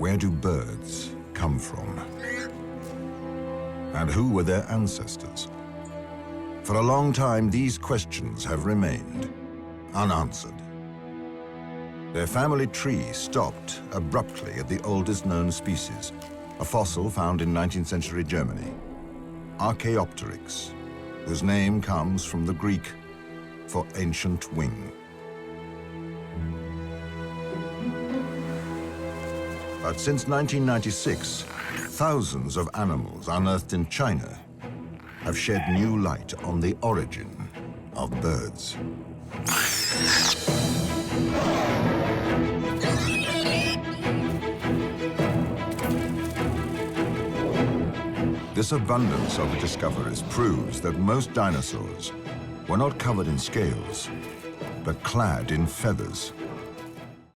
Where do birds come from? And who were their ancestors? For a long time, these questions have remained unanswered. Their family tree stopped abruptly at the oldest known species, a fossil found in 19th century Germany, Archaeopteryx, whose name comes from the Greek for ancient wing. But since 1996, thousands of animals unearthed in China have shed new light on the origin of birds. This abundance of discoveries proves that most dinosaurs were not covered in scales, but clad in feathers.